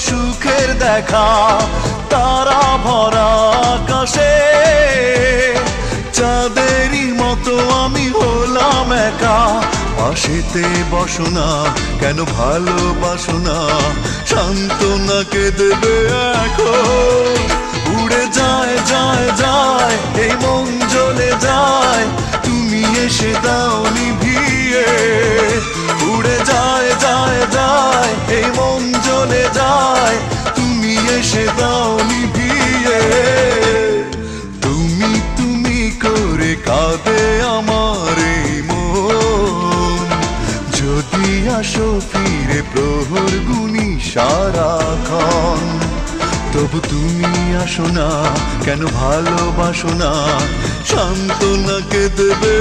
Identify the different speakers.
Speaker 1: সুখের দেখা। তারা ভরা আকাশে চাঁদেরই মতো আমি হলাম একা। পাশেতে বসো না, কেন ভালোবাসো না, সান্ত্বনাকে দেবে এখন। উড়ে যায় যায় যায় এই মন জ্বলে যায়, তুমি এসে দাও নিভিয়ে। উড়ে যায় যায় যায় এই মন জ্বলে যায়, তুমি এসে দাও নিভিয়ে। তুমি তুমি করে কাঁদে আমার এই মন, যদি আসো ফিরে প্রহর গুনি সারাক্ষণ। তবু তুমি আসো না, কেন ভালোবাসো না, সান্ত্বনাকে দেবে